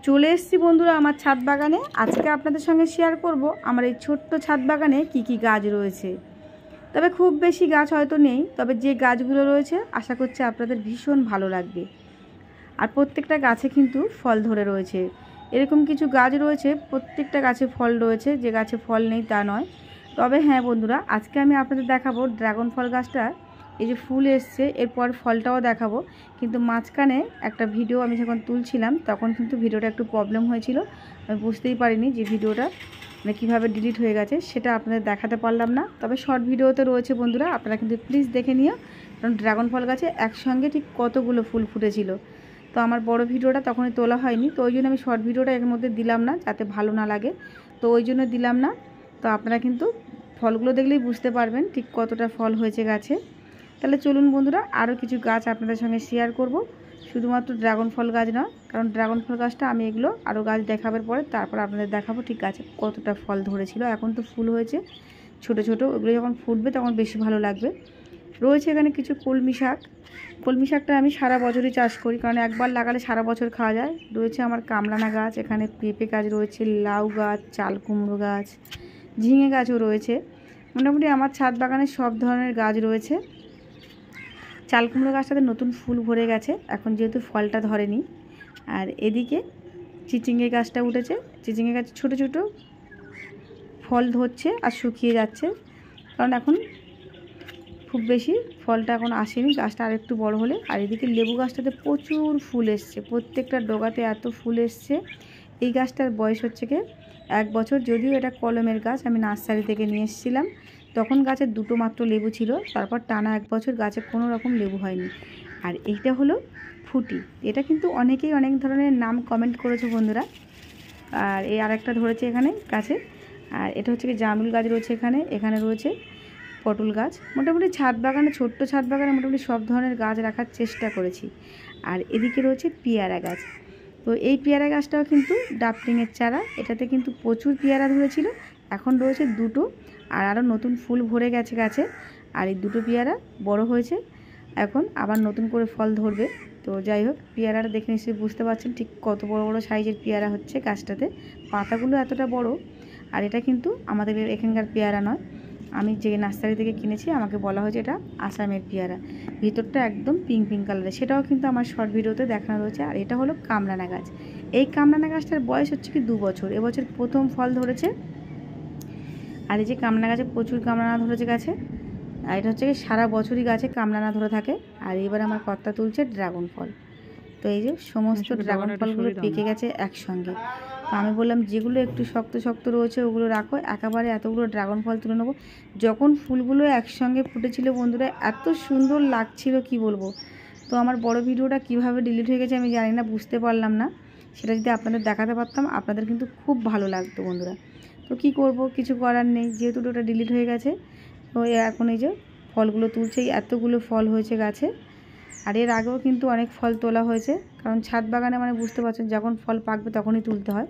চলে এসেছি বন্ধুরা আমার ছাদ বাগানে। আজকে আপনাদের সঙ্গে শেয়ার করব আমার এই ছোট্ট ছাদ বাগানে কি কি গাছ রয়েছে। তবে খুব বেশি গাছ হয়তো নেই, তবে যে গাছগুলো রয়েছে আশা করছি আপনাদের ভীষণ ভালো লাগবে। আর প্রত্যেকটা গাছে কিন্তু ফল ধরে রয়েছে। এরকম কিছু গাছ রয়েছে প্রত্যেকটা গাছে ফল রয়েছে, যে গাছে ফল নেই তা নয়। তবে হ্যাঁ বন্ধুরা, আজকে আমি আপনাদের দেখাবো ড্রাগন ফল গাছটা এই যে ফুল এসছে, এরপর ফলটাও দেখাবো। কিন্তু মাঝখানে একটা ভিডিও আমি যখন তুলছিলাম তখন কিন্তু ভিডিওটা একটু প্রবলেম হয়েছিল, আমি বুঝতেই পারিনি যে ভিডিওটা মানে কীভাবে ডিলিট হয়ে গেছে, সেটা আপনাদের দেখাতে পারলাম না। তবে শর্ট ভিডিওতে রয়েছে বন্ধুরা, আপনারা কিন্তু প্লিজ দেখে নিও, কারণ ড্রাগন ফল গাছে একসঙ্গে ঠিক কতগুলো ফুল ফুটেছিল। তো আমার বড় ভিডিওটা তখনই তোলা হয়নি, তো ওই জন্য আমি শর্ট ভিডিওটা এর মধ্যে দিলাম না, যাতে ভালো না লাগে, তো ওই জন্য দিলাম না। তো আপনারা কিন্তু ফলগুলো দেখলেই বুঝতে পারবেন ঠিক কতটা ফল হয়েছে গাছে। তাহলে চলুন বন্ধুরা, আরও কিছু গাছ আপনাদের সঙ্গে শেয়ার করব, শুধুমাত্র ড্রাগন ফল গাছ নয়, কারণ ড্রাগন ফল গাছটা আমি এগুলো আরও গাছ দেখাবার পরে তারপর আপনাদের দেখাবো ঠিক গাছে কতটা ফল ধরেছিল। এখন তো ফুল হয়েছে ছোট ছোট, ওগুলো যখন ফুটবে তখন বেশি ভালো লাগবে। রয়েছে এখানে কিছু কলমি শাক। কলমি শাকটা আমি সারা বছরই চাষ করি, কারণ একবার লাগালে সারা বছর খাওয়া যায়। রয়েছে আমার কামরাঙা গাছ, এখানে পেঁপে গাছ রয়েছে, লাউ গাছ, চাল কুমড়ো গাছ, ঝিঙে গাছও রয়েছে। মোটামুটি আমার ছাদ বাগানে সব ধরনের গাছ রয়েছে। চাল কুমড়ো গাছটাতে নতুন ফুল ভরে গেছে এখন, যেহেতু ফলটা ধরেনি। আর এদিকে চিচিঙ্গে গাছটা উঠেছে, চিচিঙ্গে গাছ ছোট ছোট ফল ধরছে আর শুকিয়ে যাচ্ছে, কারণ এখন খুব বেশি ফলটা এখন আসেনি, গাছটা আর একটু বড় হলে। আর এদিকে লেবু গাছটাতে প্রচুর ফুল এসছে, প্রত্যেকটা ডগাতে এত ফুল এসছে। এই গাছটার বয়স হচ্ছে কি 1 বছর, যদিও এটা কলমের গাছ, আমি নার্সারি থেকে নিয়ে এসেছিলাম। তখন গাছে দুটো মাত্র লেবু ছিল, তারপর টানা 1 বছর গাছে কোনো রকম লেবু হয়নি। আর এইটা হলো ফুটি, এটা কিন্তু অনেকেই অনেক ধরনের নাম কমেন্ট করেছে বন্ধুরা। আর এই আরেকটা ধরেছে এখানে গাছে। আর এটা হচ্ছে কি জামরুল গাছ রয়েছে এখানে, এখানে রয়েছে পটল গাছ। মোটামুটি ছাদ বাগানে, ছোট্ট ছাদ বাগানে মোটামুটি সব ধরনের গাছ রাখার চেষ্টা করেছি। আর এদিকে রয়েছে পেয়ারা গাছ। তো এই পেয়ারা গাছটাও কিন্তু ডাফলিংয়ের চারা, এটাতে কিন্তু প্রচুর পেয়ারা ধরেছিল, এখন রয়েছে দুটো, আর আরও নতুন ফুল ভরে গেছে গাছে। আর এই দুটো পেয়ারা বড় হয়েছে, এখন আবার নতুন করে ফল ধরবে। তো যাই হোক, পেয়ারাটা দেখে নিশ্চয়ই বুঝতে পারছেন ঠিক কত বড় বড় সাইজের পেয়ারা হচ্ছে গাছটাতে, পাতাগুলো এতটা বড়। আর এটা কিন্তু আমাদের এখানকার পেয়ারা নয়, আমি যে নার্সারি থেকে কিনেছি আমাকে বলা হয়েছে এটা আসামের পেয়ারা, ভিতরটা একদম পিঙ্ক পিঙ্ক কালারের, সেটাও কিন্তু আমার শর্ট ভিডিওতে দেখানো রয়েছে। আর এটা হলো কামরাঙা গাছ। এই কামরাঙা গাছটার বয়স হচ্ছে কি 2 বছর, এবছর প্রথম ফল ধরেছে। আর এই যে কামরাঙা গাছে প্রচুর কামরাঙা ধরেছে গাছে, আর এটা হচ্ছে কি সারা বছরই গাছে কামরাঙা ধরে থাকে। আর এবার আমার কর্তা তুলছে ড্রাগন ফল। তো এই যে সমস্ত ড্রাগন ফলগুলো পেকে গেছে একসঙ্গে। তো আমি বললাম যেগুলো একটু শক্ত শক্ত রয়েছে ওগুলো রাখো, একেবারে এতগুলো ড্রাগন ফল তুলে নেবো। যখন ফুলগুলো একসঙ্গে ফুটেছিল বন্ধুরা, এত সুন্দর লাগছিল কি বলবো। তো আমার বড় ভিডিওটা কিভাবে ডিলিট হয়ে গেছে আমি জানি না, বুঝতে পারলাম না। সেটা যদি আপনাদের দেখাতে পারতাম আপনাদের কিন্তু খুব ভালো লাগতো বন্ধুরা। তো কি করব, কিছু করার নেই, যেহেতু ওটা ডিলিট হয়ে গেছে। তো এখন এই যে ফলগুলো তুলছে, এতগুলো ফল হয়েছে গাছে। আর এর আগেও কিন্তু অনেক ফল তোলা হয়েছে, কারণ ছাদ বাগানে মানে বুঝতে পারছেন যখন ফল পাকবে তখনই তুলতে হয়।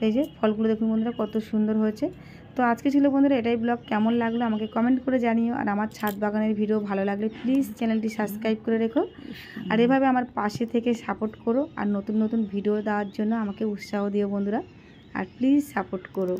এই যে ফলগুলো দেখুন বন্ধুরা কত সুন্দর হয়েছে। তো আজকে ছিল বন্ধুরা এটাই ব্লগ, কেমন লাগলো আমাকে কমেন্ট করে জানিও। আর আমার ছাদ বাগানের ভিডিও ভালো লাগলে প্লিজ চ্যানেলটি সাবস্ক্রাইব করে রেখো, আর এভাবে আমার পাশে থেকে সাপোর্ট করো, আর নতুন নতুন ভিডিও দেওয়ার জন্য আমাকে উৎসাহ দিও বন্ধুরা, আর প্লিজ সাপোর্ট করো।